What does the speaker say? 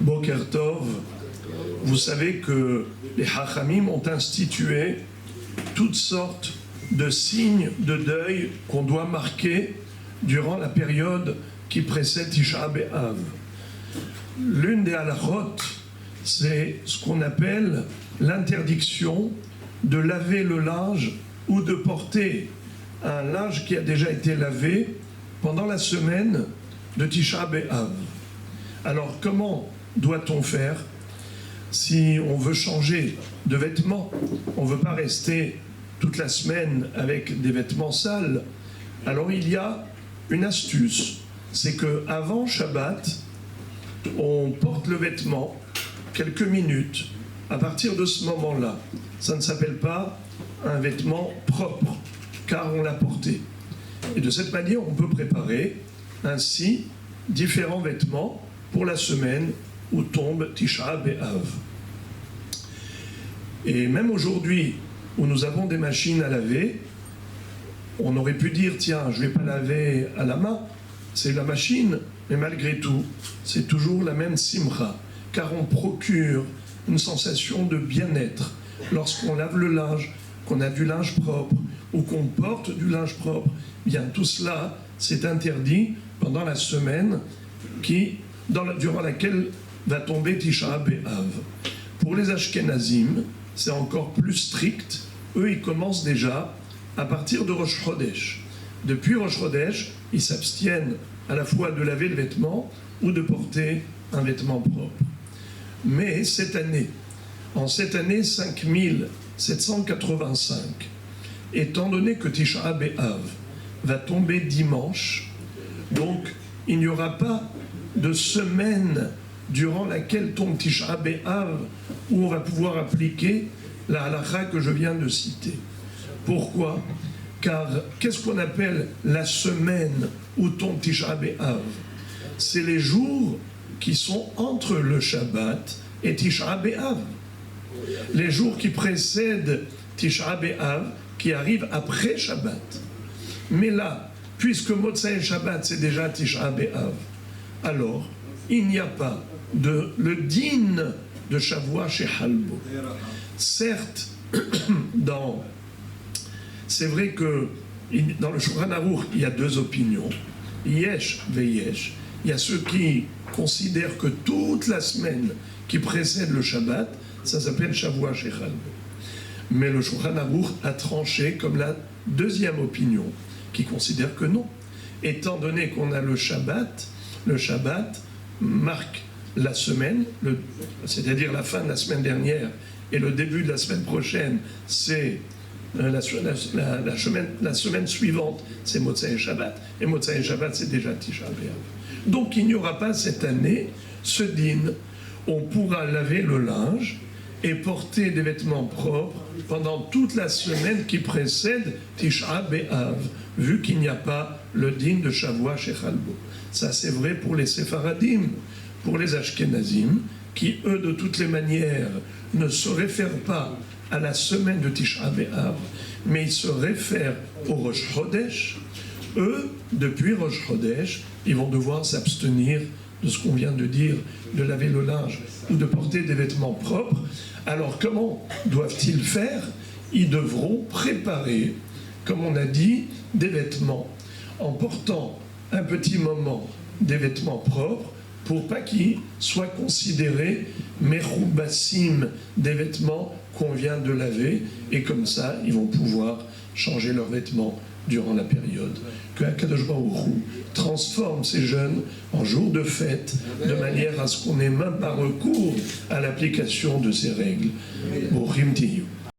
Boker Tov, vous savez que les Hachamim ont institué toutes sortes de signes de deuil qu'on doit marquer durant la période qui précède Tisha B'Av. L'une des halachot, c'est ce qu'on appelle l'interdiction de laver le linge ou de porter un linge qui a déjà été lavé pendant la semaine de Tisha B'Av. Alors comment doit-on faire si on veut changer de vêtements? On ne veut pas rester toute la semaine avec des vêtements sales. Alors il y a une astuce, c'est qu'avant Shabbat, on porte le vêtement quelques minutes. À partir de ce moment-là, ça ne s'appelle pas un vêtement propre, car on l'a porté. Et de cette manière, on peut préparer ainsi différents vêtements pour la semaine où tombe Tisha B'Av. Et même aujourd'hui, où nous avons des machines à laver, on aurait pu dire, tiens, je ne vais pas laver à la main, c'est la machine, mais malgré tout, c'est toujours la même simcha, car on procure une sensation de bien-être lorsqu'on lave le linge, qu'on a du linge propre, ou qu'on porte du linge propre. Bien, tout cela, c'est interdit pendant la semaine durant laquelle va tomber Tisha B'Av. Pour les Ashkenazim, c'est encore plus strict. Eux, ils commencent déjà à partir de Rosh Chodesh. Depuis Rosh Chodesh, ils s'abstiennent à la fois de laver le vêtement ou de porter un vêtement propre. Mais en cette année 5785, étant donné que Tisha B'Av va tomber dimanche, donc il n'y aura pas de semaine durant laquelle tombe Tisha B'Av où on va pouvoir appliquer la halakha que je viens de citer. Pourquoi? Car qu'est-ce qu'on appelle la semaine où tombe Tisha B'Av? C'est les jours qui sont entre le Shabbat et Tisha B'Av. Les jours qui précèdent Tisha B'Av, qui arrivent après Shabbat. Mais là, puisque Motzei Shabbat, c'est déjà Tisha B'Av, alors il n'y a pas le din de Shavua chez Halbo. Certes, c'est vrai que dans le Shulchan Aruch, il y a deux opinions. Yesh veyesh. Il y a ceux qui considèrent que toute la semaine qui précède le Shabbat, ça s'appelle Shavua chez Halbo. Mais le Shulchan Aruch a tranché comme la deuxième opinion, qui considère que non. Étant donné qu'on a le Shabbat marque la semaine, c'est-à-dire la fin de la semaine dernière et le début de la semaine prochaine, c'est la semaine suivante, c'est Motzei Shabbat, et Motzei Shabbat, c'est déjà Tisha B'Av. Donc il n'y aura pas cette année ce din. On pourra laver le linge et porter des vêtements propres pendant toute la semaine qui précède Tisha B'Av, vu qu'il n'y a pas le din de Shavua chez Halbo. Ça c'est vrai pour les Séfaradim. Pour les Ashkenazim, qui eux de toutes les manières ne se réfèrent pas à la semaine de Tisha B'Av, mais ils se réfèrent au Rosh Chodesh, eux, depuis Rosh Chodesh, ils vont devoir s'abstenir de ce qu'on vient de dire, de laver le linge ou de porter des vêtements propres. Alors comment doivent-ils faire? Ils devront préparer, comme on a dit, des vêtements, en portant un petit moment des vêtements propres, pour pas qu'ils soient considérés meroubassim, des vêtements qu'on vient de laver, et comme ça, ils vont pouvoir changer leurs vêtements durant la période. Que Akadosh Baruch Hu transforme ces jeunes en jours de fête, de manière à ce qu'on n'ait même pas recours à l'application de ces règles. Borim Tiyu.